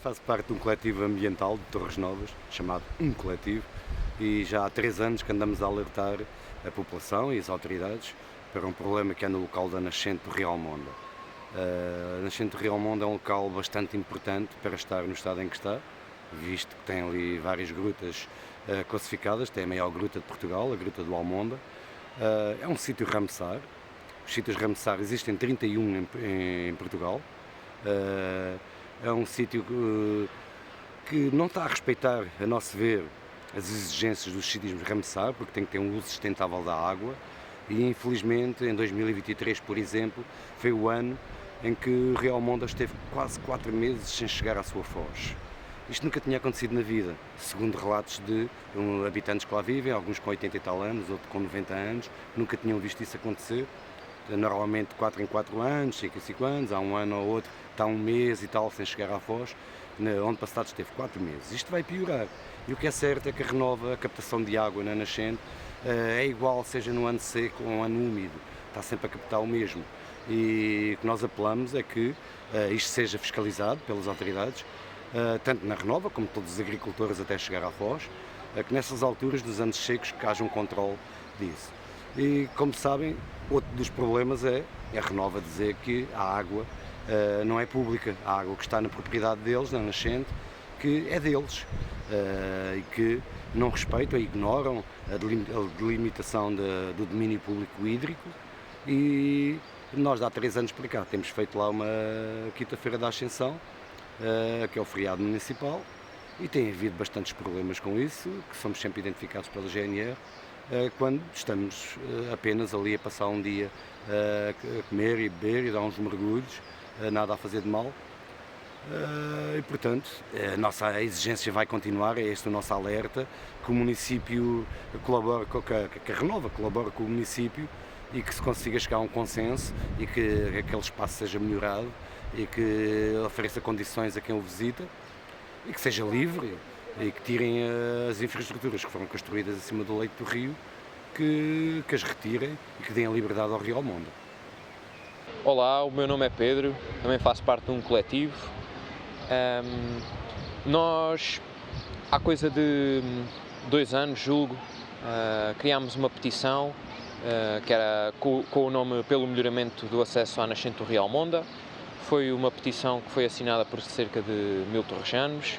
Faço parte de um coletivo ambiental de Torres Novas, chamado Um Coletivo, e já há 3 anos que andamos a alertar a população e as autoridades para um problema que é no local da nascente do Rio Almonda. A nascente do Rio Almonda é um local bastante importante para estar no estado em que está, visto que tem ali várias grutas classificadas, tem a maior gruta de Portugal, a Gruta do Almonda. É um sítio Ramsar. Os sítios Ramsar existem 31 em Portugal. Uh, É um sítio que não está a respeitar, a nosso ver, as exigências dos sítios Ramsar, porque tem que ter um uso sustentável da água, e infelizmente em 2023, por exemplo, foi o ano em que o Rio Almonda esteve quase 4 meses sem chegar à sua foz. Isto nunca tinha acontecido na vida, segundo relatos de habitantes que lá vivem, alguns com 80 e tal anos, outros com 90 anos, nunca tinham visto isso acontecer. Normalmente 4 em 4 anos, 5 em 5 anos, há um ano ou outro, está um mês e tal sem chegar à foz. No ano passado esteve 4 meses. Isto vai piorar. E o que é certo é que a Renova, a captação de água na nascente, é igual, seja no ano seco ou no ano úmido. Está sempre a captar o mesmo. E o que nós apelamos é que isto seja fiscalizado pelas autoridades, tanto na Renova como todos os agricultores até chegar à foz, que nessas alturas dos anos secos que haja um controle disso. E como sabem, outro dos problemas é a Renova dizer que a água não é pública, a água que está na propriedade deles, na nascente, que é deles, e que não respeitam e ignoram a delimitação do domínio público hídrico. E nós, há 3 anos para cá, temos feito lá uma quinta-feira da Ascensão, que é o feriado municipal, e tem havido bastantes problemas com isso, que somos sempre identificados pela GNR, quando estamos apenas ali a passar um dia a comer e beber e dar uns mergulhos, nada a fazer de mal. E portanto, a nossa exigência vai continuar, é este o nosso alerta, que o município colabora, que a Renova colabora com o município e que se consiga chegar a um consenso e que aquele espaço seja melhorado e que ofereça condições a quem o visita e que seja livre e que tirem as infraestruturas que foram construídas acima do leito do rio, que as retirem e que deem a liberdade ao Rio Almonda. Olá, o meu nome é Pedro, também faço parte de um coletivo. Nós, há coisa de 2 anos, julgo, criámos uma petição que era com o nome Pelo Melhoramento do Acesso à Nascente do Rio Almonda. Foi uma petição que foi assinada por cerca de 1000 torrejanos.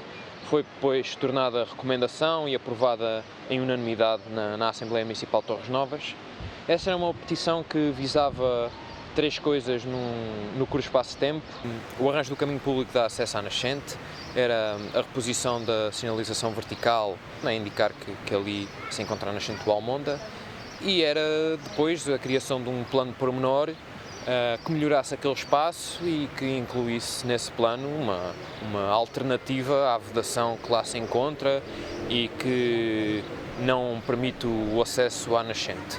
Foi depois tornada recomendação e aprovada em unanimidade na Assembleia Municipal de Torres Novas. Essa era uma petição que visava 3 coisas no curto espaço de tempo. O arranjo do caminho público dá acesso à nascente, era a reposição da sinalização vertical a indicar que ali se encontra a nascente do Almonda, e era depois a criação de um plano pormenor que melhorasse aquele espaço e que incluísse nesse plano uma alternativa à vedação que lá se encontra e que não permite o acesso à nascente.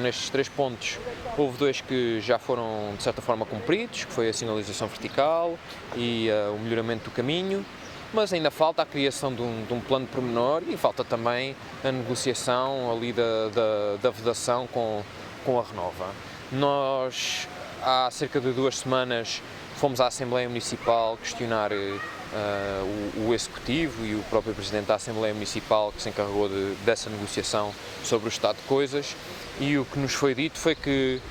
Nestes 3 pontos, houve 2 que já foram de certa forma cumpridos, que foi a sinalização vertical e o melhoramento do caminho, mas ainda falta a criação de um plano pormenor e falta também a negociação ali da vedação com a Renova. Nós, há cerca de 2 semanas, fomos à Assembleia Municipal questionar o Executivo e o próprio Presidente da Assembleia Municipal, que se encarregou dessa negociação sobre o estado de coisas, e o que nos foi dito foi que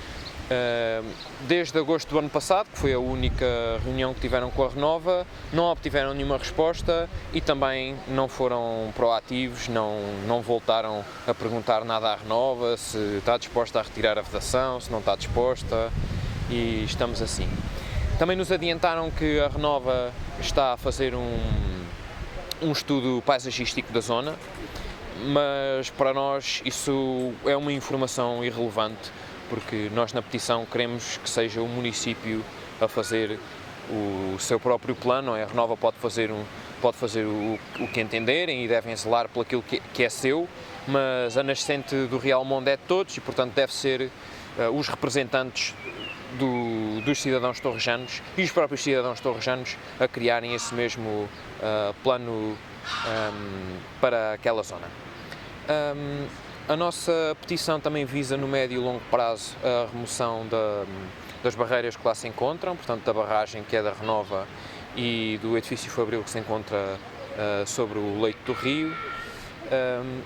desde agosto do ano passado, que foi a única reunião que tiveram com a Renova, não obtiveram nenhuma resposta e também não foram proativos, não voltaram a perguntar nada à Renova, se está disposta a retirar a vedação, se não está disposta, e estamos assim. Também nos adiantaram que a Renova está a fazer um estudo paisagístico da zona, mas para nós isso é uma informação irrelevante, porque nós na petição queremos que seja o município a fazer o seu próprio plano, não é? A Renova pode fazer o que entenderem e devem zelar por aquilo que é seu, mas a nascente do Rio Almonda é de todos e, portanto, deve ser os representantes dos cidadãos torrejanos e os próprios cidadãos torrejanos a criarem esse mesmo plano para aquela zona. A nossa petição também visa, no médio e longo prazo, a remoção das barreiras que lá se encontram, portanto da barragem que é da Renova e do edifício Fabril que se encontra sobre o leito do rio.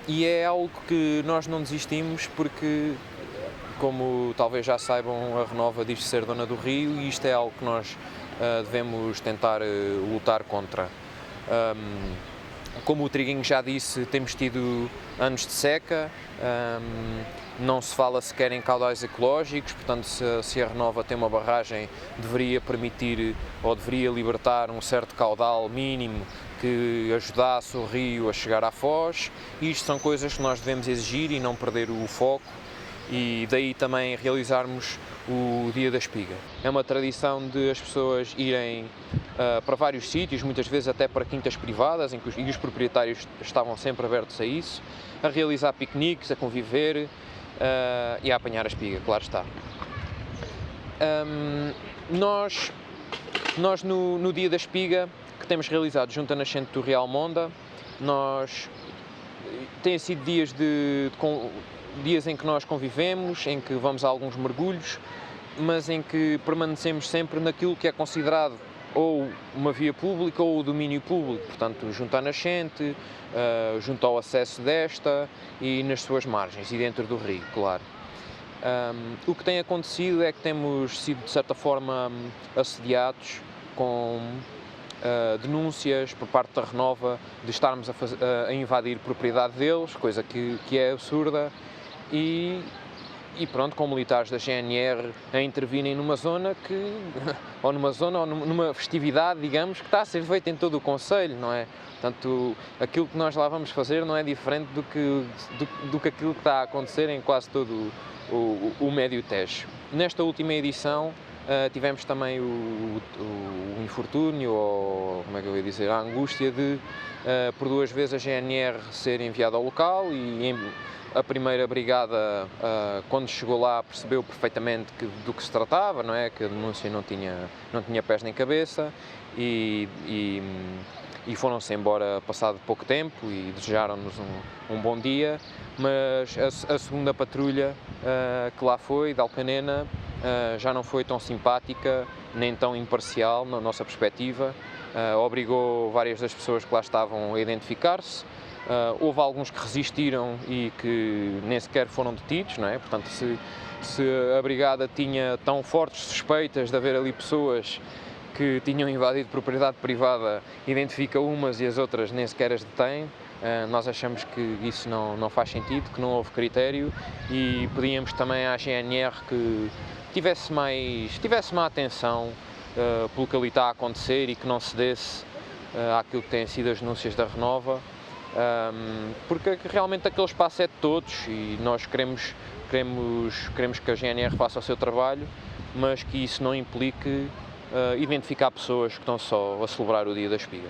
E é algo que nós não desistimos porque, como talvez já saibam, a Renova diz ser dona do rio e isto é algo que nós devemos tentar lutar contra. Como o Triguinho já disse, temos tido anos de seca, não se fala sequer em caudais ecológicos, portanto se a Renova tem uma barragem deveria permitir ou deveria libertar um certo caudal mínimo que ajudasse o rio a chegar à foz, e isto são coisas que nós devemos exigir e não perder o foco, e daí também realizarmos o Dia da Espiga. É uma tradição de as pessoas irem para vários sítios, muitas vezes até para quintas privadas, e os proprietários estavam sempre abertos a isso, a realizar piqueniques, a conviver e a apanhar a espiga, claro está. Nós no Dia da Espiga, que temos realizado junto à nascente do Rio Almonda, têm sido dias em que nós convivemos, em que vamos a alguns mergulhos, mas em que permanecemos sempre naquilo que é considerado ou uma via pública ou o domínio público, portanto, junto à nascente, junto ao acesso desta e nas suas margens e dentro do rio, claro. O que tem acontecido é que temos sido, de certa forma, assediados com denúncias por parte da Renova de estarmos a invadir propriedade deles, coisa que é absurda, e pronto, com militares da GNR a intervirem numa zona ou numa festividade, digamos, que está a ser feita em todo o concelho, não é? Portanto, aquilo que nós lá vamos fazer não é diferente do que aquilo que está a acontecer em quase todo o Médio Tejo. Nesta última edição tivemos também o infortúnio, ou como é que eu ia dizer, a angústia de por 2 vezes a GNR ser enviada ao local, e a primeira brigada, quando chegou lá, percebeu perfeitamente do que se tratava, não é? Que a denúncia não tinha pés nem cabeça, e foram-se embora passado pouco tempo e desejaram-nos um bom dia, mas a segunda patrulha que lá foi, de Alcanena, já não foi tão simpática nem tão imparcial na nossa perspectiva, obrigou várias das pessoas que lá estavam a identificar-se. Houve alguns que resistiram e que nem sequer foram detidos, não é? Portanto, se a brigada tinha tão fortes suspeitas de haver ali pessoas que tinham invadido propriedade privada, identifica umas e as outras nem sequer as detém. Nós achamos que isso não faz sentido, que não houve critério, e pedíamos também à GNR que tivesse uma atenção pelo que ali está a acontecer e que não cedesse àquilo que têm sido as denúncias da Renova, porque realmente aquele espaço é de todos e nós queremos que a GNR faça o seu trabalho, mas que isso não implique identificar pessoas que estão só a celebrar o Dia da Espiga.